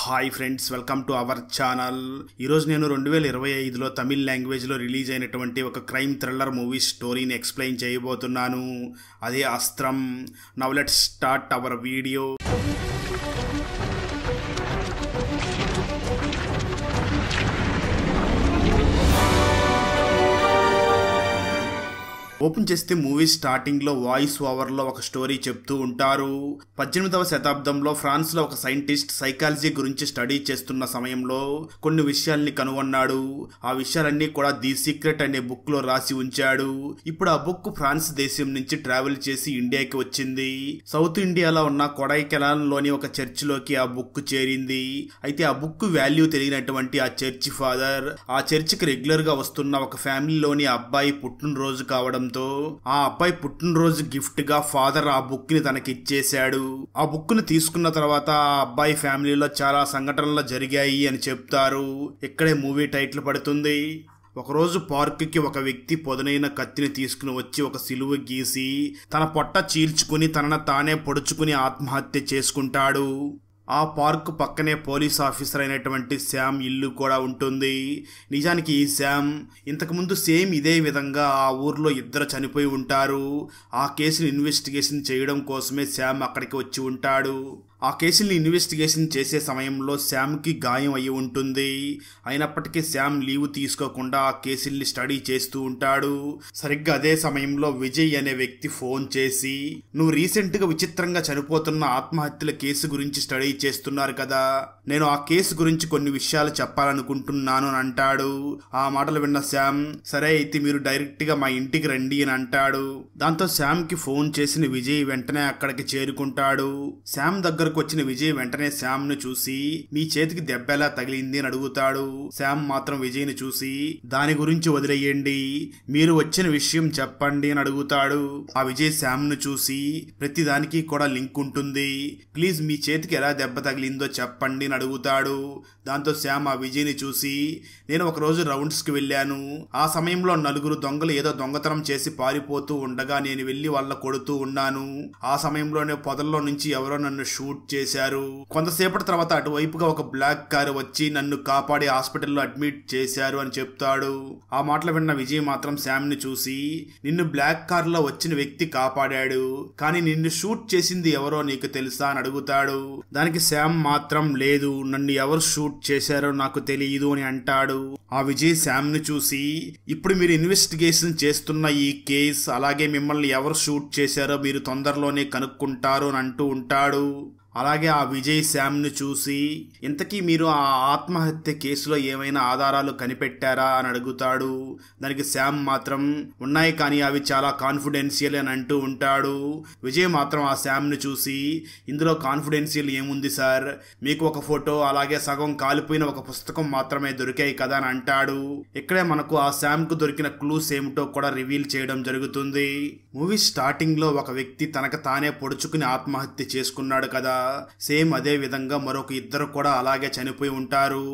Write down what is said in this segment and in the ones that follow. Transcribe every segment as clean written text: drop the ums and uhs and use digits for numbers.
Hi friends, welcome to our channel. ఈరోజు నేను 2025లో తమిళ్ లాంగ్వేజ్లో రిలీజ్ అయినటువంటి ఒక క్రైమ్ థ్రిల్లర్ మూవీ స్టోరీని ఎక్స్ప్లెయిన్ చేయబోతున్నాను. అదే అస్త్రం. Now let's start our video. Open చేస్తే మూవీ స్టార్టింగ్లో వాయిస్ ఓవర్లో ఒక స్టోరీ చెప్తూ ఉంటారు. 18వ శతాబ్దంలో ఫ్రాన్స్లో ఒక సైంటిస్ట్ సైకాలజీ గురించి స్టడీ చేస్తున్న సమయంలో కొన్ని విషయాల్ని కనుగొన్నాడు. ఆ విషయాలన్నీ కూడా ది సీక్రెట్ అనే బుక్లో రాసి ఉంచాడు. ఇప్పుడు ఆ బుక్ ఫ్రాన్స్ దేశం నుంచి ట్రావెల్ చేసి ఇండియాకి వచ్చింది. సౌత్ ఇండియాలో ఉన్న కొడైకెనాల్లోని ఒక చర్చిలోకి ఆ బుక్ చేరింది. అయితే ఆ బుక్ వాల్యూ తెలియనటువంటి ఆ చర్చి ఫాదర్ ఆ చర్చికి రెగ్యులర్గా వస్తున్న ఒక ఫ్యామిలీలోని అబ్బాయి పుట్టినరోజు కావడం ఆ అబ్బాయి పుట్టినరోజు గిఫ్ట్ గా ఫాదర్ ఆ బుక్ ని తనకి ఇచ్చేశాడు. ఆ బుక్ ని తీసుకున్న తర్వాత ఆ అబ్బాయి ఫ్యామిలీలో చాలా సంఘటనలు జరిగాయి అని చెప్తారు. ఇక్కడే మూవీ టైటిల్ పడుతుంది. ఒకరోజు పార్కుకి ఒక వ్యక్తి పొదనైన కత్తిని తీసుకుని వచ్చి ఒక సిలువ గీసి తన పొట్ట చీల్చుకుని తనను తానే పొడుచుకుని ఆత్మహత్య చేసుకుంటాడు. ఆ పార్క్ పక్కనే పోలీస్ ఆఫీసర్ అయినటువంటి శ్యామ్ ఇల్లు కూడా ఉంటుంది. నిజానికి ఈ శ్యామ్ ఇంతకుముందు సేమ్ ఇదే విధంగా ఆ ఊర్లో ఇద్దరు చనిపోయి ఉంటారు. ఆ కేసుని ఇన్వెస్టిగేషన్ చేయడం కోసమే శ్యామ్ అక్కడికి వచ్చి ఉంటాడు. ఆ కేసుని ఇన్వెస్టిగేషన్ చేసే సమయంలో శ్యామ్కి గాయం అయి ఉంటుంది. అయినప్పటికీ శ్యామ్ లీవ్ తీసుకోకుండా ఆ కేసుల్ని స్టడీ చేస్తూ ఉంటాడు. సరిగ్గా అదే సమయంలో విజయ్ అనే వ్యక్తి ఫోన్ చేసి, నువ్వు రీసెంట్గా విచిత్రంగా చనిపోతున్న ఆత్మహత్యల కేసు గురించి స్టడీ చేస్తున్నారు కదా, నేను ఆ కేసు గురించి కొన్ని విషయాలు చెప్పాలనుకుంటున్నాను అని అంటాడు. ఆ మాటలు విన్న శ్యామ్, సరే అయితే మీరు డైరెక్ట్గా మా ఇంటికి రండి అని అంటాడు. దాంతో శ్యామ్కి ఫోన్ చేసిన విజయ్ వెంటనే అక్కడికి చేరుకుంటాడు. శ్యామ్ దగ్గరకు వచ్చిన విజయ్ వెంటనే శ్యామ్ ను చూసి, మీ చేతికి దెబ్బ ఎలా తగిలింది అని అడుగుతాడు. శ్యామ్ మాత్రం విజయ్ ని చూసి, దాని గురించి వదిలేయండి, మీరు వచ్చిన విషయం చెప్పండి అని అడుగుతాడు. ఆ విజయ్ శ్యామ్ ను చూసి, ప్రతి దానికి కూడా లింక్ ఉంటుంది, ప్లీజ్ మీ చేతికి ఎలా దెబ్బ తగిలిందో చెప్పండి అని అడుగుతాడు. దాంతో శ్యామ్ ఆ విజయ్ ని చూసి, నేను ఒక రోజు రౌండ్స్ కి వెళ్ళాను. ఆ సమయంలో 4 దొంగలు ఏదో దొంగతనం చేసి పారిపోతూ ఉండగా నేను వెళ్లి వాళ్ళ కొడుతూ ఉన్నాను. ఆ సమయంలోనే పొదల్లో నుంచి ఎవరో నన్ను షూట్ చేశారు. కొంతసేపటి తర్వాత అటువైపుగా ఒక బ్లాక్ కారు వచ్చి నన్ను కాపాడి హాస్పిటల్లో అడ్మిట్ చేశారు అని చెప్తాడు. ఆ మాటలు విన్న విజయ్ మాత్రం శ్యామ్ ని చూసి, నిన్ను బ్లాక్ కార్ లో వచ్చిన వ్యక్తి కాపాడాడు, కానీ నిన్ను షూట్ చేసింది ఎవరో నీకు తెలుసా అని అడుగుతాడు. దానికి శ్యామ్ మాత్రం, లేదు, నన్ను ఎవరు షూట్ చేశారో నాకు తెలియదు అని అంటాడు. ఆ విజయ్ శ్యామ్ ని చూసి, ఇప్పుడు మీరు ఇన్వెస్టిగేషన్ చేస్తున్న ఈ కేస్, అలాగే మిమ్మల్ని ఎవరు షూట్ చేశారో మీరు తొందరలోనే కనుక్కుంటారు అని అంటూ ఉంటాడు. అలాగే ఆ విజయ్ శ్యామ్ ను చూసి, ఇంతకీ మీరు ఆ ఆత్మహత్య కేసులో ఏమైనా ఆధారాలు కనిపెట్టారా అని అడుగుతాడు. దానికి శ్యామ్ మాత్రం, ఉన్నాయి, కానీ అవి చాలా కాన్ఫిడెన్షియల్ అని అంటూ ఉంటాడు. విజయ్ మాత్రం ఆ శ్యామ్ ను చూసి, ఇందులో కాన్ఫిడెన్షియల్ ఏముంది సార్, మీకు ఒక ఫోటో అలాగే సగం కాలిపోయిన ఒక పుస్తకం మాత్రమే దొరికాయి కదా అని అంటాడు. ఇక్కడే మనకు ఆ శ్యామ్ కు దొరికిన క్లూస్ ఏమిటో కూడా రివీల్ చేయడం జరుగుతుంది. మూవీ స్టార్టింగ్ లో ఒక వ్యక్తి తనకు తానే పొడుచుకుని ఆత్మహత్య చేసుకున్నాడు కదా, సేమ్ అదే విధంగా మరొక ఇద్దరు కూడా అలాగే చనిపోయి ఉంటారు.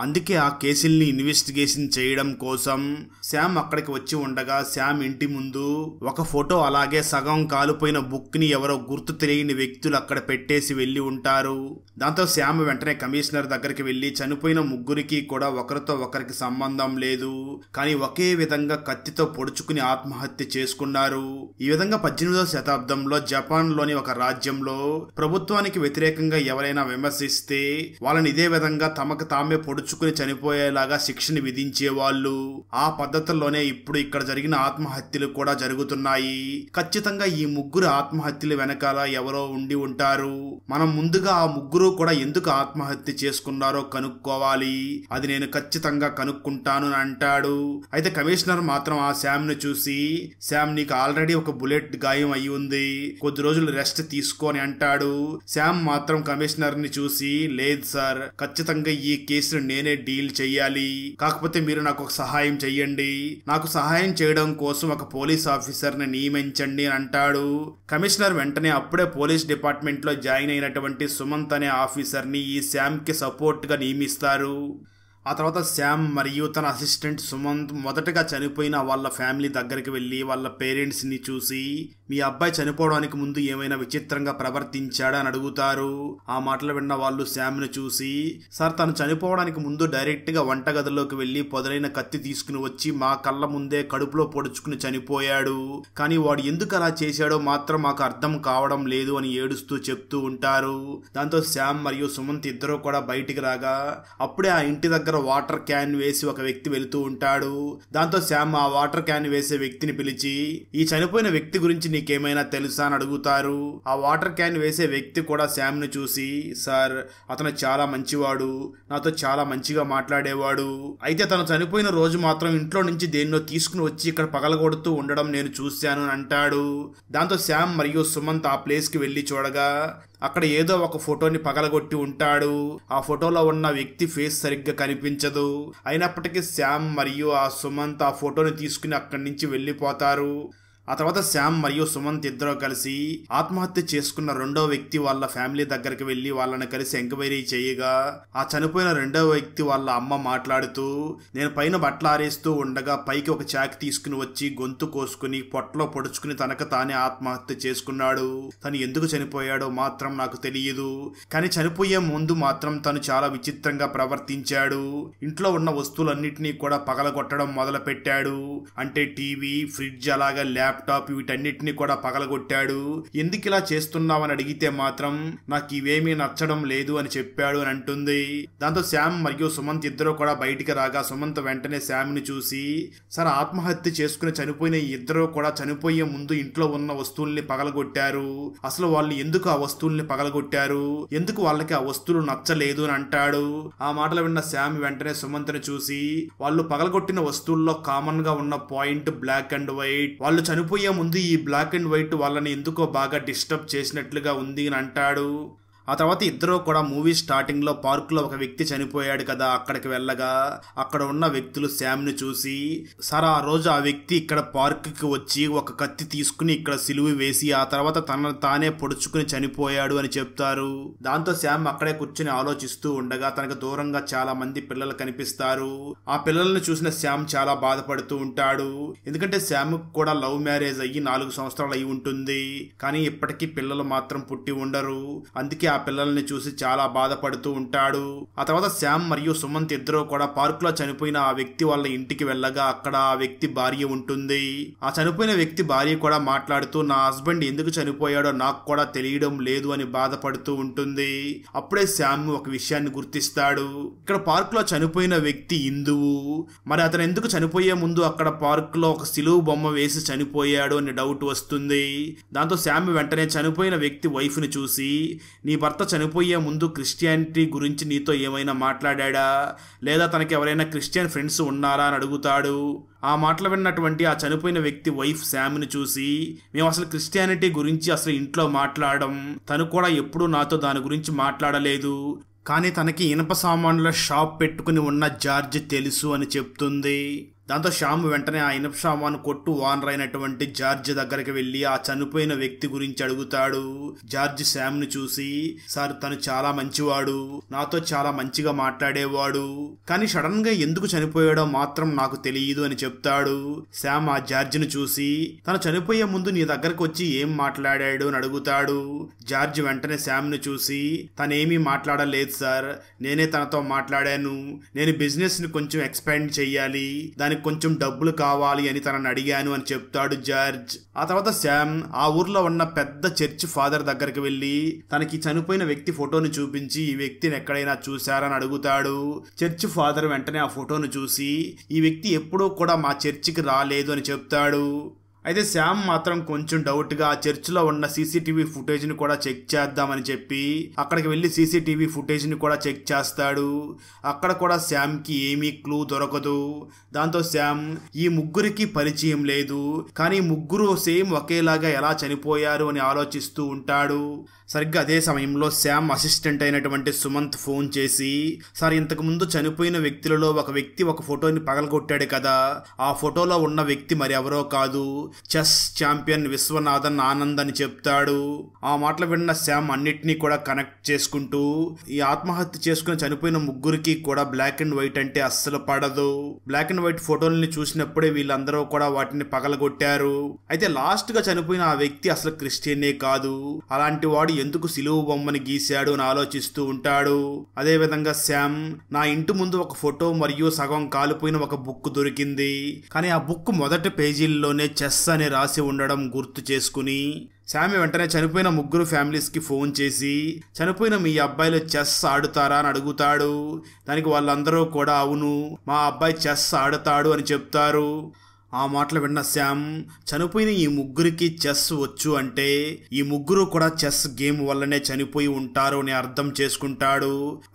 అందుకే ఆ కేసుల్ని ఇన్వెస్టిగేషన్ చేయడం కోసం శ్యామ్ అక్కడికి వచ్చి ఉండగా శ్యామ్ ఇంటి ముందు ఒక ఫోటో అలాగే సగం కాలిపోయిన బుక్ ని ఎవరో గుర్తు తెలియని వ్యక్తులు అక్కడ పెట్టేసి వెళ్లి ఉంటారు. దాంతో శ్యామ్ వెంటనే కమిషనర్ దగ్గరికి వెళ్లి, చనిపోయిన ముగ్గురికి కూడా ఒకరితో ఒకరికి సంబంధం లేదు, కానీ ఒకే విధంగా కత్తితో పొడుచుకుని ఆత్మహత్య చేసుకున్నారు. ఈ విధంగా 18వ శతాబ్దంలో జపాన్ లోని ఒక రాజ్యంలో ప్రభుత్వానికి వ్యతిరేకంగా ఎవరైనా విమర్శిస్తే వాళ్ళని ఇదే విధంగా తమకు తామే పొడుచుకుని చనిపోయేలాగా శిక్షని విధించేవాళ్ళు. ఆ పద్ధతుల్లోనే ఇప్పుడు ఇక్కడ జరిగిన ఆత్మహత్యలు కూడా జరుగుతున్నాయి. ఖచ్చితంగా ఈ ముగ్గురు ఆత్మహత్యల వెనకాల ఎవరో ఉండి ఉంటారు. మనం ముందుగా ఆ ముగ్గురు కూడా ఎందుకు ఆత్మహత్య చేసుకున్నారో కనుక్కోవాలి, అది నేను ఖచ్చితంగా కనుక్కుంటాను అని అంటాడు. అయితే కమిషనర్ మాత్రం ఆ శ్యామ్ ను చూసి, శ్యామ్ నీకు ఆల్రెడీ ఒక బుల్లెట్ గాయం అయి ఉంది, కొద్ది రోజులు రెస్ట్ తీసుకొని అంటాడు. శ్యామ్ మాత్రం కమిషనర్ ని చూసి, లేదు సార్, ఖచ్చితంగా ఈ కేసును నేనే డీల్ చెయ్యాలి, కాకపోతే మీరు నాకు ఒక సహాయం చెయ్యండి, నాకు సహాయం చేయడం కోసం ఒక పోలీస్ ఆఫీసర్ ని నియమించండి అని అంటాడు. కమిషనర్ వెంటనే అప్పుడే పోలీస్ డిపార్ట్మెంట్ లో జాయిన్ అయినటువంటి సుమంత్ అనే ఆఫీసర్ ని ఈ శ్యామ్ కి సపోర్ట్ గా నియమిస్తారు. ఆ తర్వాత శ్యామ్ మరియు తన అసిస్టెంట్ సుమంత్ మొదటగా చనిపోయిన వాళ్ళ ఫ్యామిలీ దగ్గరికి వెళ్ళి వాళ్ళ పేరెంట్స్ని చూసి, మీ అబ్బాయి చనిపోవడానికి ముందు ఏమైనా విచిత్రంగా ప్రవర్తించాడా అని అడుగుతారు. ఆ మాటలు విన్న వాళ్ళు శామ్ను చూసి, సార్ తను చనిపోవడానికి ముందు డైరెక్ట్ గా వంటగదిలోకి వెళ్లి పొదలైన కత్తి తీసుకుని వచ్చి మా కళ్ళ ముందే కడుపులో పొడుచుకుని చనిపోయాడు, కానీ వాడు ఎందుకు అలా చేశాడో మాత్రం మాకు అర్థం కావడం లేదు అని ఏడుస్తూ చెప్తూ ఉంటారు. దాంతో శామ్ మరియు సుమంత్ ఇద్దరు కూడా బయటికి రాగా అప్పుడే ఆ ఇంటి దగ్గర వాటర్ క్యాన్ వేసి ఒక వ్యక్తి వెళుతూ ఉంటాడు. దాంతో శామ్ ఆ వాటర్ క్యాన్ వేసే వ్యక్తిని పిలిచి, ఈ చనిపోయిన వ్యక్తి గురించి నీకేమైనా తెలుసా అని అడుగుతారు. ఆ వాటర్ క్యాన్ వేసే వ్యక్తి కూడా శామ్ ను చూసి, సార్ అతను చాలా మంచివాడు, నాతో చాలా మంచిగా మాట్లాడేవాడు, అయితే తను చనిపోయిన రోజు మాత్రం ఇంట్లో నుంచి దేన్నో తీసుకుని వచ్చి ఇక్కడ పగలగొడుతూ ఉండడం నేను చూశాను అని అంటాడు. దాంతో శామ్ మరియు సుమంత్ ఆ ప్లేస్ కి వెళ్లి చూడగా అక్కడ ఏదో ఒక ఫోటోని పగలగొట్టి ఉంటాడు. ఆ ఫోటోలో ఉన్న వ్యక్తి ఫేస్ సరిగ్గా కనిపించదు. అయినప్పటికీ శామ్ మరియు ఆ సుమంత్ ఆ ఫోటోని తీసుకుని అక్కడి నుంచి వెళ్లిపోతారు. ఆ తర్వాత శామ్ మరియు సుమంత్ ఇద్దరు కలిసి ఆత్మహత్య చేసుకున్న రెండో వ్యక్తి వాళ్ళ ఫ్యామిలీ దగ్గరికి వెళ్లి వాళ్ళని కలిసి ఎంక్వైరీ చేయగా ఆ చనిపోయిన రెండో వ్యక్తి వాళ్ళ అమ్మ మాట్లాడుతూ, నేను పైన బట్టలు ఆరేస్తూ ఉండగా పైకి ఒక చాకి తీసుకుని వచ్చి గొంతు కోసుకుని పొట్టలో పొడుచుకుని తనకు తానే ఆత్మహత్య చేసుకున్నాడు. తను ఎందుకు చనిపోయాడో మాత్రం నాకు తెలియదు, కానీ చనిపోయే ముందు మాత్రం తను చాలా విచిత్రంగా ప్రవర్తించాడు. ఇంట్లో ఉన్న వస్తువులన్నిటినీ కూడా పగలగొట్టడం మొదలు పెట్టాడు. అంటే టీవీ, ఫ్రిడ్జ్, అలాగే ల్యాప్టాప్ వీటన్నిటిని కూడా పగలగొట్టాడు. ఎందుకు ఇలా చేస్తున్నావని అడిగితే మాత్రం నాకు ఇవేమీ నచ్చడం లేదు అని చెప్పాడు అని అంటుంది. దాంతో శామ్ మరియు సుమంత్ ఇద్దరు కూడా బయటికి రాగా సుమంత్ వెంటనే శామ్ ని చూసి, సార్ ఆత్మహత్య చేసుకుని చనిపోయిన ఇద్దరు కూడా చనిపోయే ముందు ఇంట్లో ఉన్న వస్తువుల్ని పగలగొట్టారు, అసలు వాళ్ళు ఎందుకు ఆ వస్తువుల్ని పగలగొట్టారు, ఎందుకు వాళ్ళకి ఆ వస్తువులు నచ్చలేదు అని అంటాడు. ఆ మాటలు విన్న శామ్ వెంటనే సుమంత్ ని చూసి, వాళ్ళు పగలగొట్టిన వస్తువుల్లో కామన్ గా ఉన్న పాయింట్ బ్లాక్ అండ్ వైట్, వాళ్ళు చనిపోయే ముందు ఈ బ్లాక్ అండ్ వైట్ వాళ్ళని ఎందుకో బాగా డిస్టర్బ్ చేసినట్లుగా ఉంది అని అంటాడు. ఆ తర్వాత ఇద్దరు కూడా మూవీ స్టార్టింగ్ లో పార్క్ లో ఒక వ్యక్తి చనిపోయాడు కదా, అక్కడికి వెళ్ళగా అక్కడ ఉన్న వ్యక్తులు శామ్ ని చూసి, సార్ ఆ రోజు ఆ వ్యక్తి ఇక్కడ పార్క్ కి వచ్చి ఒక కత్తి తీసుకుని ఇక్కడ సిలువ వేసి ఆ తర్వాత తనను తానే పొడుచుకుని చనిపోయాడు అని చెప్తారు. దాంతో శామ్ అక్కడే కూర్చుని ఆలోచిస్తూ ఉండగా తనకు దూరంగా చాలా మంది పిల్లలు కనిపిస్తారు. ఆ పిల్లల్ని చూసిన శామ్ చాలా బాధపడుతూ ఉంటాడు. ఎందుకంటే శామ్ కూడా లవ్ మ్యారేజ్ అయ్యి 4 సంవత్సరాలు అయి ఉంటుంది, కానీ ఇప్పటికీ పిల్లలు మాత్రం పుట్టి ఉండరు. అందుకే ఆ పిల్లల్ని చూసి చాలా బాధపడుతూ ఉంటాడు. ఆ తర్వాత శామ్ మరియు సుమంత్ ఇద్దరు కూడా పార్క్ లో చనిపోయిన ఆ వ్యక్తి వాళ్ళ ఇంటికి వెళ్ళగా అక్కడ ఆ వ్యక్తి భార్య ఉంటుంది. ఆ చనిపోయిన వ్యక్తి భార్య కూడా మాట్లాడుతూ, నా హస్బెండ్ ఎందుకు చనిపోయాడో నాకు కూడా తెలియడం లేదు అని బాధపడుతూ ఉంటుంది. అప్పుడే శామ్ ఒక విషయాన్ని గుర్తిస్తాడు. ఇక్కడ పార్క్ లో చనిపోయిన వ్యక్తి హిందువు, మరి అతను ఎందుకు చనిపోయే ముందు అక్కడ పార్క్ లో ఒక సిలువు బొమ్మ వేసి చనిపోయాడు అని డౌట్ వస్తుంది. దాంతో శామ్ వెంటనే చనిపోయిన వ్యక్తి వైఫ్ ని చూసి, నీ భర్త చనిపోయే ముందు క్రిస్టియానిటీ గురించి నీతో ఏమైనా మాట్లాడా, లేదా తనకి ఎవరైనా క్రిస్టియన్ ఫ్రెండ్స్ ఉన్నారా అని అడుగుతాడు. ఆ మాటలు విన్నటువంటి ఆ చనిపోయిన వ్యక్తి వైఫ్ శామ్ ని చూసి, మేము అసలు క్రిస్టియానిటీ గురించి అసలు ఇంట్లో మాట్లాడడం, తను కూడా ఎప్పుడూ నాతో దాని గురించి మాట్లాడలేదు, కానీ తనకి ఇనప సామాన్ల షాప్ పెట్టుకుని ఉన్న జార్జ్ తెలుసు అని చెప్తుంది. దాంతో శ్యామ్ వెంటనే ఆ ఇనప సామాను కొట్టు ఓనర్ అయినటువంటి జార్జ్ దగ్గరికి వెళ్లి ఆ చనిపోయిన వ్యక్తి గురించి అడుగుతాడు. జార్జ్ శ్యామ్ ను చూసి, సార్ తను చాలా మంచివాడు, నాతో చాలా మంచిగా మాట్లాడేవాడు, కానీ సడన్ గా ఎందుకు చనిపోయాడో మాత్రం నాకు తెలియదు అని చెప్తాడు. శ్యామ్ ఆ జార్జ్ ను చూసి, తను చనిపోయే ముందు నీ దగ్గరకు వచ్చి ఏం మాట్లాడాడు అని అడుగుతాడు. జార్జ్ వెంటనే శ్యామ్ ను చూసి, తనేమీ మాట్లాడలేదు సార్, నేనే తనతో మాట్లాడాను, నేను బిజినెస్ ని కొంచెం ఎక్స్పాండ్ చెయ్యాలి, దానికి కొంచెం డబ్బులు కావాలి అని తనని అడిగాను అని చెప్తాడు జార్జ్. ఆ తర్వాత శ్యామ్ ఆ ఊర్లో ఉన్న పెద్ద చర్చ్ ఫాదర్ దగ్గరికి వెళ్లి తనకి చనిపోయిన వ్యక్తి ఫోటోని చూపించి ఈ వ్యక్తిని ఎక్కడైనా చూశారని అడుగుతాడు. చర్చ్ ఫాదర్ వెంటనే ఆ ఫోటోను చూసి, ఈ వ్యక్తి ఎప్పుడూ కూడా మా చర్చికి రాలేదు అని చెప్తాడు. అయితే శ్యామ్ మాత్రం కొంచెం డౌట్ గా ఆ చర్చ్ లో ఉన్న సీసీటీవీ ఫుటేజ్ ని కూడా చెక్ చేద్దామని చెప్పి అక్కడికి వెళ్లి సీసీటీవీ ఫుటేజ్ ని కూడా చెక్ చేస్తాడు. అక్కడ కూడా శ్యామ్ కి ఏమీ క్లూ దొరకదు. దాంతో శ్యామ్ ఈ ముగ్గురికి పరిచయం లేదు, కానీ ముగ్గురు సేమ్ ఒకేలాగా ఎలా చనిపోయారు అని ఆలోచిస్తూ ఉంటాడు. సరిగ్గా అదే సమయంలో శ్యామ్ అసిస్టెంట్ అయినటువంటి సుమంత్ ఫోన్ చేసి, సార్ ఇంతకు ముందు చనిపోయిన వ్యక్తులలో ఒక వ్యక్తి ఒక ఫోటోని పగలగొట్టాడు కదా, ఆ ఫోటోలో ఉన్న వ్యక్తి మరి ఎవరో కాదు, చెస్ ఛాంపియన్ విశ్వనాథన్ ఆనంద్ అని చెప్తాడు. ఆ మాటలు విన్న శామ్ అన్నిటినీ కూడా కనెక్ట్ చేసుకుంటూ ఈ ఆత్మహత్య చేసుకుని చనిపోయిన ముగ్గురికి కూడా బ్లాక్ అండ్ వైట్ అంటే అస్సలు పడదు. బ్లాక్ అండ్ వైట్ ఫోటోల్ని చూసినప్పుడే వీళ్ళందరూ కూడా వాటిని పగలగొట్టారు. అయితే లాస్ట్ గా చనిపోయిన ఆ వ్యక్తి అసలు క్రిస్టియనే కాదు. అలాంటి వాడు ఎందుకు సిలువ బొమ్మని గీశాడు అని ఆలోచిస్తూ ఉంటాడు. అదే విధంగా శామ్, నా ఇంటి ముందు ఒక ఫోటో మరియు సగం కాలిపోయిన ఒక బుక్ దొరికింది, కానీ ఆ బుక్ మొదటి పేజీల్లోనే చెస్ అని రాసి ఉండడం గుర్తు చేసుకుని శామ్ వెంటనే చనిపోయిన ముగ్గురు ఫ్యామిలీస్ కి ఫోన్ చేసి చనిపోయిన మీ అబ్బాయిలు చెస్ ఆడుతారా అని అడుగుతాడు. దానికి వాళ్ళందరూ కూడా అవును, మా అబ్బాయి చెస్ ఆడతాడు అని చెప్తారు. ఆ మాటలు విన్న శామ్, చనిపోయిన ఈ ముగ్గురికి చెస్ వచ్చు అంటే ఈ ముగ్గురు కూడా చెస్ గేమ్ వల్లనే చనిపోయి ఉంటారు అని అర్థం చేసుకుంటాడు.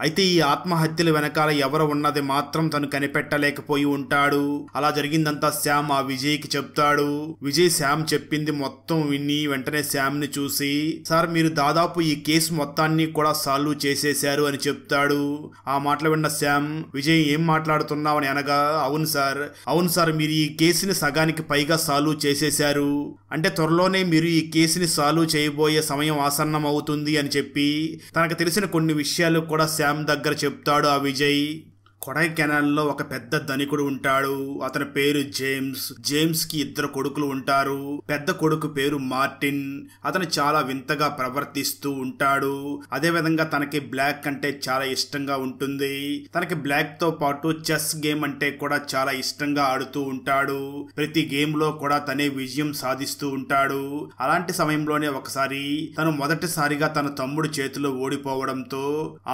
అయితే ఈ ఆత్మహత్యల వెనకాల ఎవరు ఉన్నది మాత్రం తను కనిపెట్టలేకపోయి ఉంటాడు. అలా జరిగిందంతా శామ్ ఆ విజయ్కి చెప్తాడు. విజయ్ శామ్ చెప్పింది మొత్తం విని వెంటనే శామ్ ని చూసి, సార్ మీరు దాదాపు ఈ కేసు మొత్తాన్ని కూడా సాల్వ్ చేసేశారు అని చెప్తాడు. ఆ మాటలు విన్న శామ్, విజయ్ ఏం మాట్లాడుతున్నావు అని అనగా, అవును సార్ మీరు ఈ కేసుని సగానికి పైగా సాల్వ్ చేసేశారు, అంటే త్వరలోనే మీరు ఈ కేసుని సాల్వ్ చేయబోయే సమయం ఆసన్నం అవుతుంది అని చెప్పి తనకు తెలిసిన కొన్ని విషయాలు కూడా శామ్ దగ్గర చెప్తాడు ఆ విజయ్. కొడైకెనాల్లో ఒక పెద్ద ధనికుడు ఉంటాడు. అతని పేరు జేమ్స్ కి ఇద్దరు కొడుకులు ఉంటారు. పెద్ద కొడుకు పేరు మార్టిన్. అతను చాలా వింతగా ప్రవర్తిస్తూ ఉంటాడు. అదే విధంగా తనకి బ్లాక్ అంటే చాలా ఇష్టంగా ఉంటుంది. తనకి బ్లాక్ తో పాటు చెస్ గేమ్ అంటే కూడా చాలా ఇష్టంగా ఆడుతూ ఉంటాడు. ప్రతి గేమ్ లో కూడా తనే విజయం సాధిస్తూ ఉంటాడు. అలాంటి సమయంలోనే ఒకసారి తను మొదటిసారిగా తన తమ్ముడు చేతిలో ఓడిపోవడంతో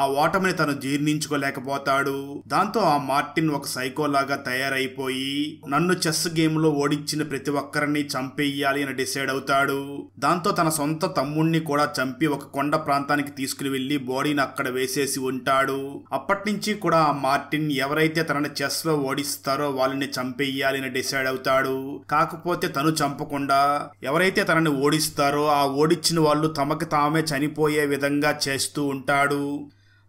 ఆ ఓటమిని తను జీర్ణించుకోలేకపోతాడు. దాంతో ఆ మార్టిన్ ఒక సైకోలాగా తయారైపోయి నన్ను చెస్ గేమ్ లో ఓడించిన ప్రతి ఒక్కరిని చంపేయాలి అని డిసైడ్ అవుతాడు. దాంతో తన సొంత తమ్ముణ్ణి కూడా చంపి ఒక కొండ ప్రాంతానికి తీసుకుని వెళ్లి బాడీని అక్కడ వేసేసి ఉంటాడు. అప్పటి నుంచి కూడా ఆ మార్టిన్ ఎవరైతే తనని చెస్ లో ఓడిస్తారో వాళ్ళని చంపేయాలి అని డిసైడ్ అవుతాడు. కాకపోతే తను చంపకుండా ఎవరైతే తనని ఓడిస్తారో ఆ ఓడించిన వాళ్ళు తమకి తామే చనిపోయే విధంగా చేస్తూ ఉంటాడు.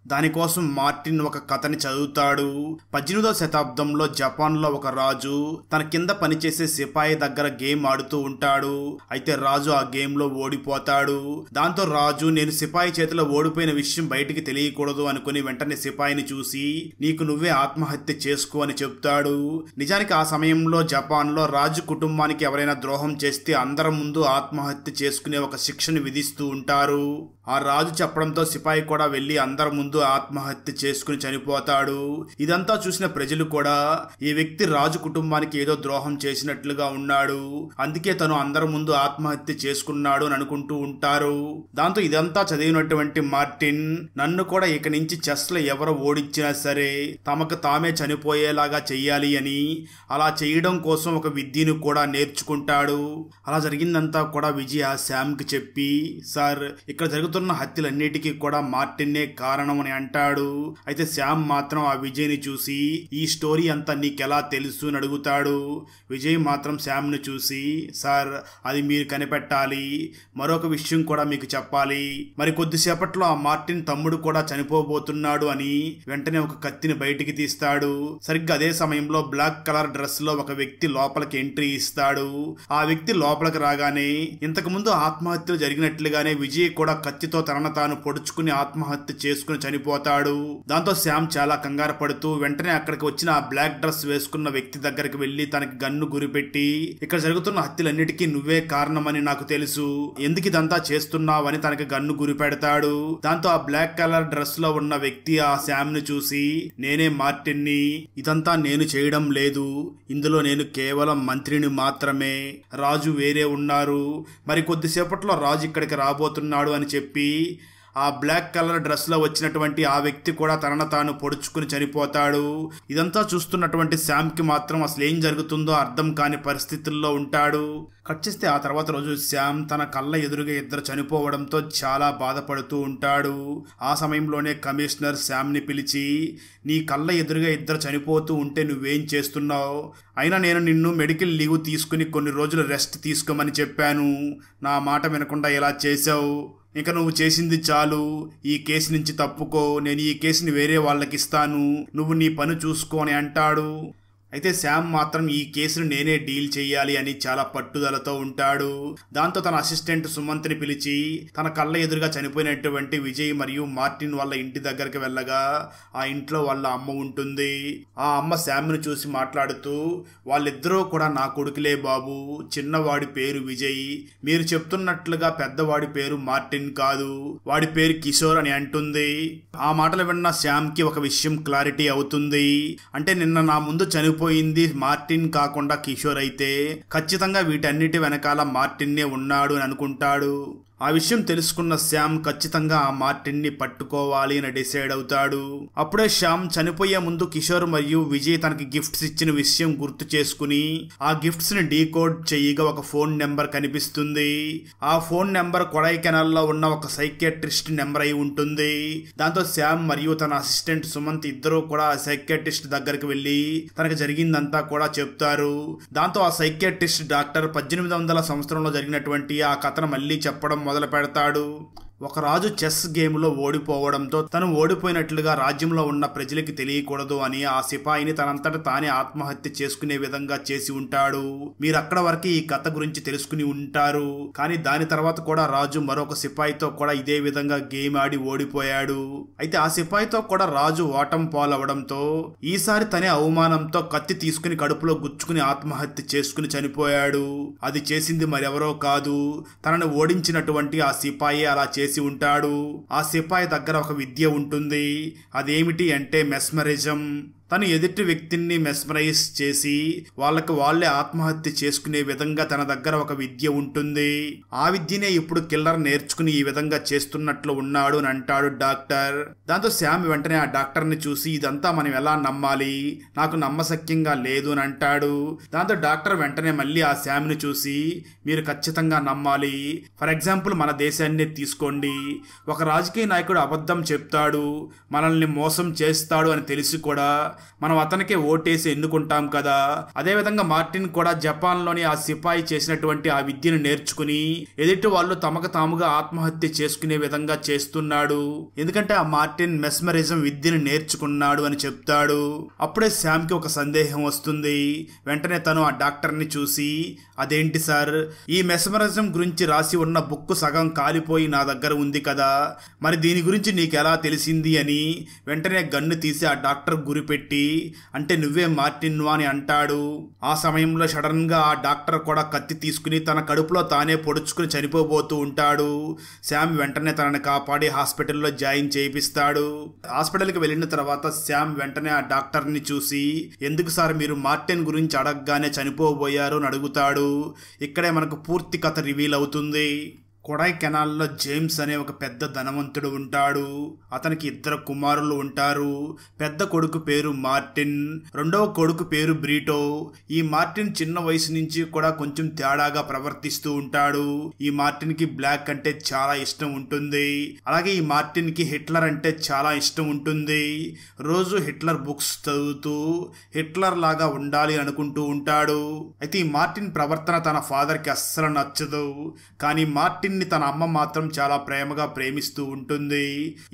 దానికోసం మార్టిన్ ఒక కథని చదువుతాడు. 18వ శతాబ్దంలో జపాన్లో ఒక రాజు తన కింద పనిచేసే సిపాయి దగ్గర గేమ్ ఆడుతూ ఉంటాడు. అయితే రాజు ఆ గేమ్ లో ఓడిపోతాడు. దాంతో రాజు నేను సిపాయి చేతిలో ఓడిపోయిన విషయం బయటికి తెలియకూడదు అనుకుని వెంటనే సిపాయిని చూసి నీకు నువ్వే ఆత్మహత్య చేసుకో అని చెప్తాడు. నిజానికి ఆ సమయంలో జపాన్ లో రాజు కుటుంబానికి ఎవరైనా ద్రోహం చేస్తే అందరి ముందు ఆత్మహత్య చేసుకునే ఒక శిక్షను విధిస్తూ ఉంటారు. ఆ రాజు చెప్పడంతో సిపాయి కూడా వెళ్లి అందరి ముందు ఆత్మహత్య చేసుకుని చనిపోతాడు. ఇదంతా చూసిన ప్రజలు కూడా ఈ వ్యక్తి రాజు కుటుంబానికి ఏదో ద్రోహం చేసినట్లుగా ఉన్నాడు, అందుకే తను అందరి ముందు ఆత్మహత్య చేసుకున్నాడు అని అనుకుంటూ ఉంటారు. దాంతో ఇదంతా చదివినటువంటి మార్టిన్ నన్ను కూడా ఇక నుంచి చెస్ లో ఎవరు ఓడించినా సరే తమకు తామే చనిపోయేలాగా చెయ్యాలి అని, అలా చేయడం కోసం ఒక విద్యను కూడా నేర్చుకుంటాడు. అలా జరిగిందంతా కూడా విజయ శామ్ కి చెప్పి, సార్ ఇక్కడ జరుగుతున్న హత్యలన్నిటికీ కూడా మార్టిన్నే కారణం అని అంటాడు. అయితే శామ్ మాత్రం ఆ విజయ్ ని చూసి ఈ స్టోరీ అంతా నీకెలా తెలుసు అని అడుగుతాడు. విజయ్ మాత్రం శామ్ ను చూసి, సార్ అది మీరు కనిపెట్టాలి, మరొక విషయం కూడా మీకు చెప్పాలి, మరి కొద్దిసేపట్లో ఆ మార్టిన్ తమ్ముడు కూడా చనిపోబోతున్నాడు అని వెంటనే ఒక కత్తిని బయటికి తీస్తాడు. సరిగ్గా అదే సమయంలో బ్లాక్ కలర్ డ్రెస్ లో ఒక వ్యక్తి లోపలికి ఎంట్రీ ఇస్తాడు. ఆ వ్యక్తి లోపలికి రాగానే ఇంతకు ముందు ఆత్మహత్యలు జరిగినట్లుగానే విజయ్ కూడా కత్తితో తనను తాను పొడుచుకుని ఆత్మహత్య చేసుకుని చనిపోతాడు. దాంతో శామ్ చాలా కంగారు పడుతూ వెంటనే అక్కడికి వచ్చిన ఆ బ్లాక్ డ్రెస్ వేసుకున్న వ్యక్తి దగ్గరికి వెళ్లి తనకి గన్ను గురిపెట్టి, ఇక్కడ జరుగుతున్న హత్యలన్నిటికీ నువ్వే కారణమని నాకు తెలుసు, ఎందుకు ఇదంతా చేస్తున్నావని తనకి గన్ను గురిపెడతాడు. దాంతో ఆ బ్లాక్ కలర్ డ్రెస్ లో ఉన్న వ్యక్తి ఆ శామ్ ను చూసి, నేనే మార్టిన్ని, ఇదంతా నేను చేయడం లేదు, ఇందులో నేను కేవలం మంత్రిని మాత్రమే, రాజు వేరే ఉన్నారు, మరి కొద్దిసేపట్లో రాజు ఇక్కడికి రాబోతున్నాడు అని చెప్పి ఆ బ్లాక్ కలర్ డ్రెస్ లో వచ్చినటువంటి ఆ వ్యక్తి కూడా తనను తాను పొడుచుకుని చనిపోతాడు. ఇదంతా చూస్తున్నటువంటి శామ్ కి మాత్రం అసలు ఏం జరుగుతుందో అర్థం కాని పరిస్థితుల్లో ఉంటాడు. కట్ చేస్తే ఆ తర్వాత రోజు శామ్ తన కళ్ళ ఎదురుగా ఇద్దరు చనిపోవడంతో చాలా బాధపడుతూ ఉంటాడు. ఆ సమయంలోనే కమిషనర్ శామ్ ని పిలిచి, నీ కళ్ళ ఎదురుగా ఇద్దరు చనిపోతూ ఉంటే నువ్వేం చేస్తున్నావు, అయినా నేను నిన్ను మెడికల్ లీవ్ తీసుకుని కొన్ని రోజులు రెస్ట్ తీసుకోమని చెప్పాను, నా మాట వినకుండా ఇలా చేశావు, ఇక నువ్వు చేసింది చాలు, ఈ కేసు నుంచి తప్పుకో, నేను ఈ కేసుని వేరే వాళ్ళకి ఇస్తాను, నువ్వు నీ పని చూసుకో అని అంటాడు. అయితే శామ్ మాత్రం ఈ కేసును నేనే డీల్ చేయాలి అని చాలా పట్టుదలతో ఉంటాడు. దాంతో తన అసిస్టెంట్ సుమంత్ని పిలిచి తన కళ్ళ ఎదురుగా చనిపోయినటువంటి విజయ్ మరియు మార్టిన్ వాళ్ళ ఇంటి దగ్గరికి వెళ్ళగా ఆ ఇంట్లో వాళ్ళ అమ్మ ఉంటుంది. ఆ అమ్మ శామ్ను చూసి మాట్లాడుతూ, వాళ్ళిద్దరూ కూడా నా కొడుకులే బాబు, చిన్నవాడి పేరు విజయ్, మీరు చెప్తున్నట్లుగా పెద్దవాడి పేరు మార్టిన్ కాదు, వాడి పేరు కిషోర్ అని అంటుంది. ఆ మాటలు విన్న శామ్కి ఒక విషయం క్లారిటీ అవుతుంది. అంటే నిన్న నా ముందు చనిపోయింది మార్టిన్ కాకుండా కిషోర్ అయితే ఖచ్చితంగా వీటన్నిటి వెనకాల మార్టిన్నే ఉన్నాడు అని అనుకుంటాడు. ఆ విషయం తెలుసుకున్న శ్యామ్ ఖచ్చితంగా ఆ మార్టిన్ని పట్టుకోవాలి అని డిసైడ్ అవుతాడు. అప్పుడే శ్యామ్ చనిపోయే ముందు కిషోర్ మరియు విజయ్ తనకి గిఫ్ట్స్ ఇచ్చిన విషయం గుర్తు చేసుకుని ఆ గిఫ్ట్స్ ని డీకోడ్ చేయగా ఒక ఫోన్ నెంబర్ కనిపిస్తుంది. ఆ ఫోన్ నెంబర్ కొడైకెనాల్ లో ఉన్న ఒక సైకియాట్రిస్ట్ నెంబర్ అయి ఉంటుంది. దాంతో శ్యామ్ మరియు తన అసిస్టెంట్ సుమంత్ ఇద్దరు కూడా ఆ సైకియాట్రిస్ట్ దగ్గరికి వెళ్లి తనకు జరిగిందంతా కూడా చెప్తారు. దాంతో ఆ సైకియాట్రిస్ట్ డాక్టర్ 1800 సంవత్సరంలో జరిగినటువంటి ఆ కథను మళ్ళీ చెప్పడం మొదలు పెడతాడు. ఒక రాజు చెస్ గేమ్లో ఓడిపోవడంతో తను ఓడిపోయినట్లుగా రాజ్యంలో ఉన్న ప్రజలకి తెలియకూడదు అని ఆ సిపాయిని తనంతట తానే ఆత్మహత్య చేసుకునే విధంగా చేసి ఉంటాడు. మీరు అక్కడ వరకు ఈ కథ గురించి తెలుసుకుని ఉంటారు. కానీ దాని తర్వాత కూడా రాజు మరొక సిపాయితో కూడా ఇదే విధంగా గేమ్ ఆడి ఓడిపోయాడు. అయితే ఆ సిపాయితో కూడా రాజు ఓటం పాలవడంతో ఈసారి తనే అవమానంతో కత్తి తీసుకుని కడుపులో గుచ్చుకుని ఆత్మహత్య చేసుకుని చనిపోయాడు. అది చేసింది మరెవరో కాదు, తనను ఓడించినటువంటి ఆ సిపాయి అలా చేసి ఉంటాడు. ఆ సిపాయి దగ్గర ఒక విద్య ఉంటుంది. అదేమిటి అంటే మెస్మరిజం. తను ఎదుటి వ్యక్తిని మెస్మరైజ్ చేసి వాళ్ళకి వాళ్లే ఆత్మహత్య చేసుకునే విధంగా తన దగ్గర ఒక విద్య ఉంటుంది. ఆ విద్యనే ఇప్పుడు కిల్లర్ నేర్చుకుని ఈ విధంగా చేస్తున్నట్లు ఉన్నాడు అని అంటాడు డాక్టర్. దాంతో శ్యామ్ వెంటనే ఆ డాక్టర్ని చూసి ఇదంతా మనం ఎలా నమ్మాలి, నాకు నమ్మశక్యంగా లేదు అని అంటాడు. దాంతో డాక్టర్ వెంటనే మళ్ళీ ఆ శ్యామ్ని చూసి మీరు ఖచ్చితంగా నమ్మాలి. ఫర్ ఎగ్జాంపుల్ మన దేశాన్ని తీసుకోండి. ఒక రాజకీయ నాయకుడు అబద్ధం చెప్తాడు, మనల్ని మోసం చేస్తాడు అని తెలిసి కూడా మనం అతనికే ఓటేసి ఎన్నుకుంటాం కదా. అదేవిధంగా మార్టిన్ కూడా జపాన్లోని ఆ సిపాయి చేసినటువంటి ఆ విద్యను నేర్చుకుని ఎదుటి వాళ్ళు తమకు తాముగా ఆత్మహత్య చేసుకునే విధంగా చేస్తున్నాడు. ఎందుకంటే ఆ మార్టిన్ మెస్మరిజం విద్యను నేర్చుకున్నాడు అని చెప్తాడు. అప్పుడే శ్యామ్కి ఒక సందేహం వస్తుంది. వెంటనే తను ఆ డాక్టర్ని చూసి అదేంటి సార్, ఈ మెస్మరిజం గురించి రాసి ఉన్న బుక్ సగం కాలిపోయి నా దగ్గర ఉంది కదా, మరి దీని గురించి నీకెలా తెలిసింది అని వెంటనే గన్ను తీసి ఆ డాక్టర్ గురిపెట్టి అంటే నువ్వే మార్టిన్వా అని అంటాడు. ఆ సమయంలో సడన్ గా ఆ డాక్టర్ కూడా కత్తి తీసుకుని తన కడుపులో తానే పొడుచుకుని చనిపోబోతూ ఉంటాడు. శ్యామ్ వెంటనే తనని కాపాడి హాస్పిటల్లో జాయిన్ చేయిస్తాడు. హాస్పిటల్కి వెళ్ళిన తర్వాత శ్యామ్ వెంటనే ఆ డాక్టర్ని చూసి ఎందుకు సార్ మీరు మార్టిన్ గురించి అడగగానే చనిపోబోయారు అని అడుగుతాడు. ఇక్కడే మనకు పూర్తి కథ రివీల్ అవుతుంది. కొడైకెనాల్లో జేమ్స్ అనే ఒక పెద్ద ధనవంతుడు ఉంటాడు. అతనికి 2 కుమారులు ఉంటారు. పెద్ద కొడుకు పేరు మార్టిన్, రెండవ కొడుకు పేరు బ్రీటో. ఈ మార్టిన్ చిన్న వయసు నుంచి కూడా కొంచెం తేడాగా ప్రవర్తిస్తూ ఉంటాడు. ఈ మార్టిన్ కి బ్లాక్ అంటే చాలా ఇష్టం ఉంటుంది. అలాగే ఈ మార్టిన్ కి హిట్లర్ అంటే చాలా ఇష్టం ఉంటుంది. రోజు హిట్లర్ బుక్స్ చదువుతూ హిట్లర్ లాగా ఉండాలి అనుకుంటూ ఉంటాడు. అయితే ఈ మార్టిన్ ప్రవర్తన తన ఫాదర్ కి అస్సలు నచ్చదు. కానీ మార్టిన్ తన అమ్మ మాత్రం చాలా ప్రేమగా ప్రేమిస్తూ ఉంటుంది.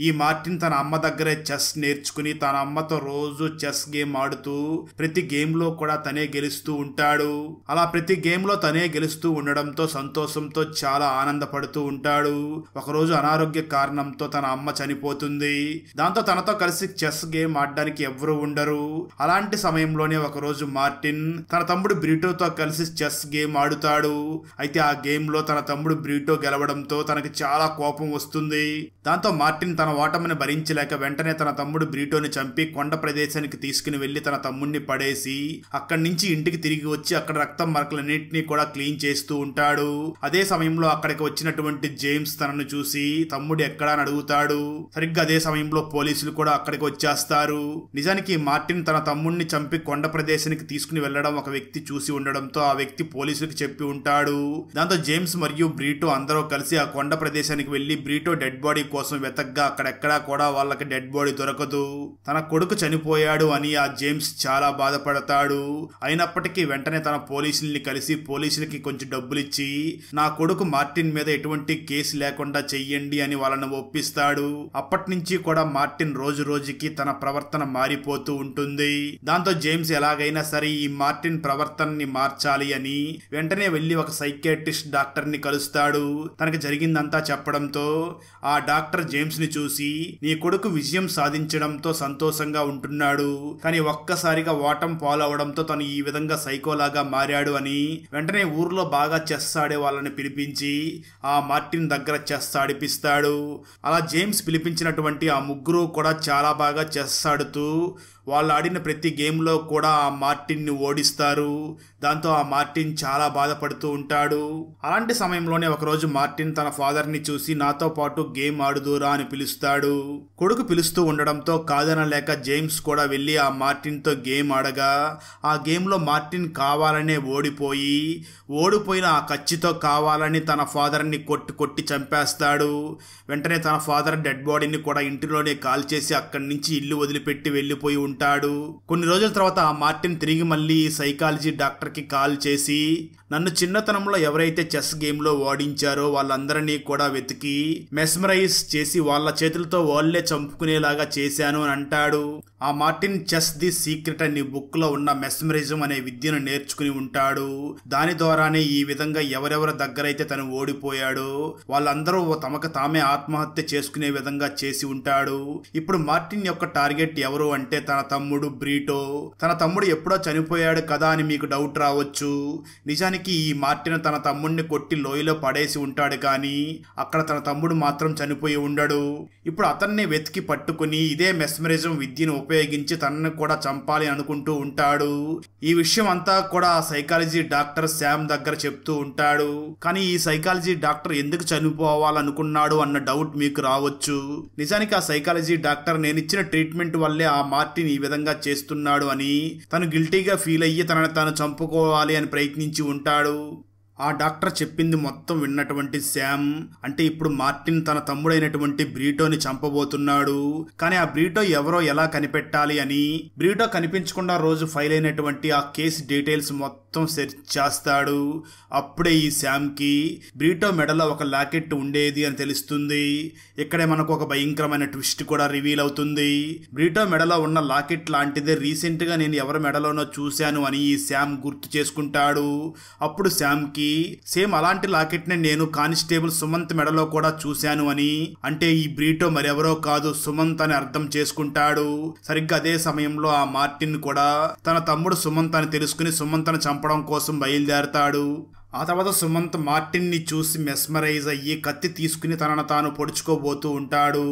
ఈ మార్టిన్ తన అమ్మ దగ్గరే చెస్ నేర్చుకుని తన అమ్మతో రోజు చెస్ గేమ్ ఆడుతూ ప్రతి గేమ్ లో కూడా తనే గెలుస్తూ ఉంటాడు. అలా ప్రతి గేమ్ లో తనే గెలుస్తూ ఉండడంతో సంతోషంతో చాలా ఆనందపడుతూ ఉంటాడు. ఒకరోజు అనారోగ్య కారణంతో తన అమ్మ చనిపోతుంది. దాంతో తనతో కలిసి చెస్ గేమ్ ఆడడానికి ఎవ్వరూ ఉండరు. అలాంటి సమయంలోనే ఒకరోజు మార్టిన్ తన తమ్ముడు బ్రీటోతో కలిసి చెస్ గేమ్ ఆడుతాడు. అయితే ఆ గేమ్ లో తన తమ్ముడు బ్రీటో గెలవడంతో తనకి చాలా కోపం వస్తుంది. దాంతో మార్టిన్ తన ఓటమిని భరించలేక వెంటనే తన తమ్ముడు బ్రీటోని చంపి కొండ ప్రదేశానికి తీసుకుని వెళ్లి తన తమ్ముడిని పడేసి అక్కడి నుంచి ఇంటికి తిరిగి వచ్చి అక్కడ రక్తం మరకలన్నింటినీ కూడా క్లీన్ చేస్తూ ఉంటాడు. అదే సమయంలో అక్కడికి వచ్చినటువంటి జేమ్స్ తనను చూసి తమ్ముడు ఎక్కడా అని అడుగుతాడు. సరిగ్గా అదే సమయంలో పోలీసులు కూడా అక్కడికి వచ్చేస్తారు. నిజానికి మార్టిన్ తన తమ్ముడిని చంపి కొండ ప్రదేశానికి తీసుకుని వెళ్లడం ఒక వ్యక్తి చూసి ఉండడంతో ఆ వ్యక్తి పోలీసులకు చెప్పి ఉంటాడు. దాంతో జేమ్స్ మరియు బ్రీటో అందరూ కలిసి ఆ కొండ ప్రదేశానికి వెళ్లి బ్రీటో డెడ్ బాడీ కోసం వెతగ్గా అక్కడెక్కడా కూడా వాళ్ళకి డెడ్ బాడీ దొరకదు. తన కొడుకు చనిపోయాడు అని ఆ జేమ్స్ చాలా బాధపడతాడు. అయినప్పటికీ వెంటనే తన పోలీసుల్ని కలిసి పోలీసులకి కొంచెం డబ్బులిచ్చి నా కొడుకు మార్టిన్ మీద ఎటువంటి కేసు లేకుండా చెయ్యండి అని వాళ్ళని ఒప్పిస్తాడు. అప్పటి నుంచి కూడా మార్టిన్ రోజు రోజుకి తన ప్రవర్తన మారిపోతూ ఉంటుంది. దాంతో జేమ్స్ ఎలాగైనా సరే ఈ మార్టిన్ ప్రవర్తనని మార్చాలి అని వెంటనే వెళ్లి ఒక సైకియాట్రిస్ట్ డాక్టర్ ని కలుస్తాడు. తనకి జరిగిందంతా చెప్పడంతో ఆ డాక్టర్ జేమ్స్ ని చూసి నీ కొడుకు విజయం సాధించడంతో సంతోషంగా ఉంటున్నాడు, కానీ ఒక్కసారిగా ఓటం పాలవడంతో తను ఈ విధంగా సైకోలాగా మారాడు అని వెంటనే ఊర్లో బాగా చెస్ ఆడే వాళ్ళని పిలిపించి ఆ మార్టిన్ దగ్గర చెస్ ఆడిపిస్తాడు. అలా జేమ్స్ పిలిపించినటువంటి ఆ ముగ్గురు కూడా చాలా బాగా చెస్ ఆడుతూ వాళ్ళు ఆడిన ప్రతి గేమ్లో కూడా ఆ మార్టిన్ని ఓడిస్తారు. దాంతో ఆ మార్టిన్ చాలా బాధపడుతూ ఉంటాడు. అలాంటి సమయంలోనే ఒకరోజు మార్టిన్ తన ఫాదర్ని చూసి నాతో పాటు గేమ్ ఆడుదురా అని పిలుస్తాడు. కొడుకు పిలుస్తూ ఉండడంతో కాదనలేక జేమ్స్ కూడా వెళ్ళి ఆ మార్టిన్తో గేమ్ ఆడగా ఆ గేమ్లో మార్టిన్ కావాలనే ఓడిపోయిన ఆ కచ్చితో కావాలని తన ఫాదర్ని కొట్టి చంపేస్తాడు. వెంటనే తన ఫాదర్ డెడ్ బాడీని కూడా ఇంటిలోనే కాల్చేసి అక్కడి నుంచి ఇల్లు వదిలిపెట్టి వెళ్ళిపోయి ఉంటాడు. కొన్ని రోజుల తర్వాత ఆ మార్టిన్ తిరిగి మళ్ళీ సైకాలజీ డాక్టర్ కి కాల్ చేసి నన్ను చిన్నతనంలో ఎవరైతే చెస్ గేమ్ లో ఓడించారో వాళ్ళందరినీ కూడా వెతికి మెస్మరైజ్ చేసి వాళ్ళ చేతులతో వాళ్లే చంపుకునేలాగా చేశాను అని అంటాడు. ఆ మార్టిన్ చెస్ ది సీక్రెట్ అనే బుక్ లో ఉన్న మెస్మరిజం అనే విద్యను నేర్చుకుని ఉంటాడు. దాని ద్వారానే ఈ విధంగా ఎవరెవరి దగ్గరైతే తను ఓడిపోయాడో వాళ్ళందరూ తమకు తామే ఆత్మహత్య చేసుకునే విధంగా చేసి ఉంటాడు. ఇప్పుడు మార్టిన్ యొక్క టార్గెట్ ఎవరు అంటే తన తమ్ముడు బ్రీటో. తన తమ్ముడు ఎప్పుడో చనిపోయాడు కదా అని మీకు డౌట్ రావచ్చు. నిజానికి ఈ మార్టిన్ తన తమ్ముడిని కొట్టి లోయలో పడేసి ఉంటాడు, కానీ అక్కడ తన తమ్ముడు మాత్రం చనిపోయి ఉండడు. ఇప్పుడు అతన్ని వెతికి పట్టుకుని ఇదే మెస్మరిజం విద్యను ఉపయోగించి తనని కూడా చంపాలి అనుకుంటూ ఉంటాడు. ఈ విషయం అంతా కూడా ఆ సైకాలజీ డాక్టర్ శామ్ దగ్గర చెప్తూ ఉంటాడు. కానీ ఈ సైకాలజీ డాక్టర్ ఎందుకు చనిపోవాలనుకున్నాడు అన్న డౌట్ మీకు రావచ్చు. నిజానికి ఆ సైకాలజీ డాక్టర్ నేనిచ్చిన ట్రీట్మెంట్ వల్లే ఆ మార్టిన్ ఈ విధంగా చేస్తున్నాడు అని తను గిల్టీగా ఫీల్ అయ్యి తనని తాను చంపుకోవాలి అని ప్రయత్నించి ఉంటాడు. ఆ డాక్టర్ చెప్పింది మొత్తం విన్నటువంటి శామ్ అంటే ఇప్పుడు మార్టిన్ తన తమ్ముడైనటువంటి బ్రీటోని చంపబోతున్నాడు. కానీ ఆ బ్రీటో ఎవరో ఎలా కనిపెట్టాలి అని బ్రీటో కనిపించకుండా రోజు ఫైల్ అయినటువంటి ఆ కేసు డీటెయిల్స్ మొత్తం సెర్చ్ చేస్తాడు. అప్పుడే ఈ శామ్ కి బ్రీటో మెడలో ఒక లాకెట్ ఉండేది అని తెలుస్తుంది. ఇక్కడే మనకు ఒక భయంకరమైన ట్విస్ట్ కూడా రివీల్ అవుతుంది. బ్రీటో మెడలో ఉన్న లాకెట్ లాంటిదే రీసెంట్ గా నేను ఎవరి మెడలోనో చూశాను అని ఈ శామ్ గుర్తు చేసుకుంటాడు. అప్పుడు శామ్ కి సేమ్ అలాంటి లాకెట్ ని నేను కానిస్టేబుల్ సుమంత్ మెడలో కూడా చూశాను అని, అంటే ఈ బ్రీటో మరెవరో కాదు సుమంత్ అని అర్థం చేసుకుంటాడు. సరిగ్గా అదే సమయంలో ఆ మార్టిన్ కూడా తన తమ్ముడు సుమంత్ అని తెలుసుకుని సుమంత్ను చంపడం కోసం బయలుదేరతాడు. ఆ తర్వాత సుమంత్ మార్టిన్ ని చూసి మెస్మరైజ్ అయ్యి కత్తి తీసుకుని తనను తాను పొడుచుకోబోతూ ఉంటాడు.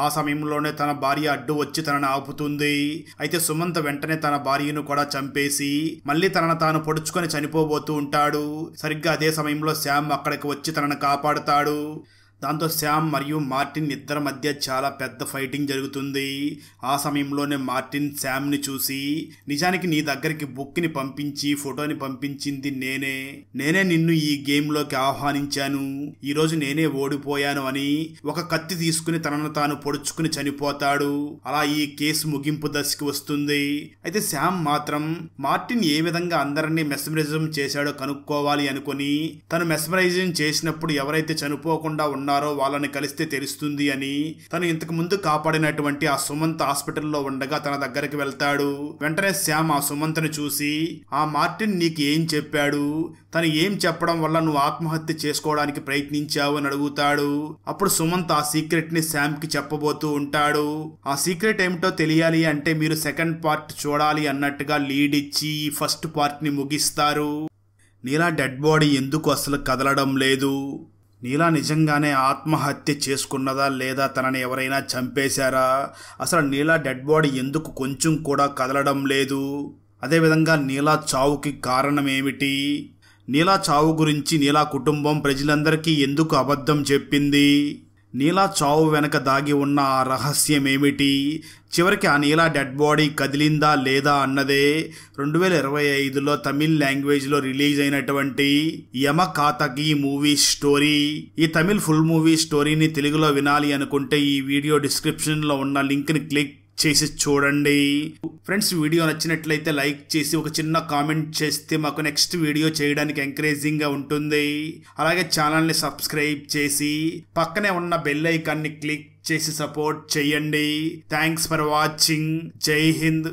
ఆ సమయంలోనే తన భార్య అడ్డు వచ్చి తనను ఆపుతుంది. అయితే సుమంత్ వెంటనే తన భార్యను కూడా చంపేసి మళ్ళీ తనను తాను పొడుచుకొని చనిపోబోతూ ఉంటాడు. సరిగ్గా అదే సమయంలో శామ్ అక్కడికి వచ్చి తనను కాపాడుతాడు. దాంతో శామ్ మరియు మార్టిన్ ఇద్దరి మధ్య చాలా పెద్ద ఫైటింగ్ జరుగుతుంది. ఆ సమయంలోనే మార్టిన్ శామ్ని చూసి నిజానికి నీ దగ్గరికి బుక్ని పంపించి ఫోటోని పంపించింది నేనే నిన్ను ఈ గేమ్లోకి ఆహ్వానించాను, ఈరోజు నేనే ఓడిపోయాను అని ఒక కత్తి తీసుకుని తనను తాను పొడుచుకుని చనిపోతాడు. అలా ఈ కేసు ముగింపు దశకి వస్తుంది. అయితే శామ్ మాత్రం మార్టిన్ ఏ విధంగా అందరినీ మెస్మరైజం చేశాడో కనుక్కోవాలి అనుకుని తను మెస్మరైజం చేసినప్పుడు ఎవరైతే చనిపోకుండా ఉన్నారో వాళ్ళని కలిస్తే తెలుస్తుంది అని తను ఇంతకు ముందు కాపాడినటువంటి ఆ సుమంత్ హాస్పిటల్లో ఉండగా తన దగ్గరికి వెళ్తాడు. వెంటనే శ్యామ్ ఆ సుమంత్ని చూసి ఆ మార్టిన్ నీకు ఏం చెప్పాడు, తను ఏం చెప్పడం వల్ల నువ్వు ఆత్మహత్య చేసుకోవడానికి ప్రయత్నించావు అని అడుగుతాడు. అప్పుడు సుమంత్ ఆ సీక్రెట్ ని శ్యామ్ కి చెప్పబోతూ ఉంటాడు. ఆ సీక్రెట్ ఏమిటో తెలియాలి అంటే మీరు సెకండ్ పార్ట్ చూడాలి అన్నట్టుగా లీడ్ ఇచ్చి ఈ ఫస్ట్ పార్ట్ ని ముగిస్తారు. నీలా డెడ్ బాడీ ఎందుకు అసలు కదలడం లేదు? నీలా నిజంగానే ఆత్మహత్య చేసుకున్నదా లేదా తనని ఎవరైనా చంపేశారా? అసలు నీలా డెడ్ బాడీ ఎందుకు కొంచెం కూడా కదలడం లేదు? అదేవిధంగా నీలా చావుకి కారణం ఏమిటి? నీలా చావు గురించి నీలా కుటుంబం ప్రజలందరికీ ఎందుకు అబద్ధం చెప్పింది? నీలా చావు వెనక దాగి ఉన్న ఆ రహస్యం ఏమిటి? చివరికి ఆ నీలా డెడ్ బాడీ కదిలిందా లేదా అన్నదే 2025లో తమిళ్ లాంగ్వేజ్లో రిలీజ్ అయినటువంటి యమకాతగి మూవీ స్టోరీ. ఈ తమిళ్ ఫుల్ మూవీ స్టోరీని తెలుగులో వినాలి అనుకుంటే ఈ వీడియో డిస్క్రిప్షన్లో ఉన్న లింక్ని క్లిక్ చేసి చూడండి. ఫ్రెండ్స్, వీడియో నచ్చినట్లయితే లైక్ చేసి ఒక చిన్న కామెంట్ చేస్తే మాకు నెక్స్ట్ వీడియో చేయడానికి ఎంకరేజింగ్గా ఉంటుంది. అలాగే ఛానల్ని సబ్స్క్రైబ్ చేసి పక్కనే ఉన్న బెల్ ఐకాన్ని క్లిక్ చేసి సపోర్ట్ చేయండి. Thanks for watching. జై హింద్.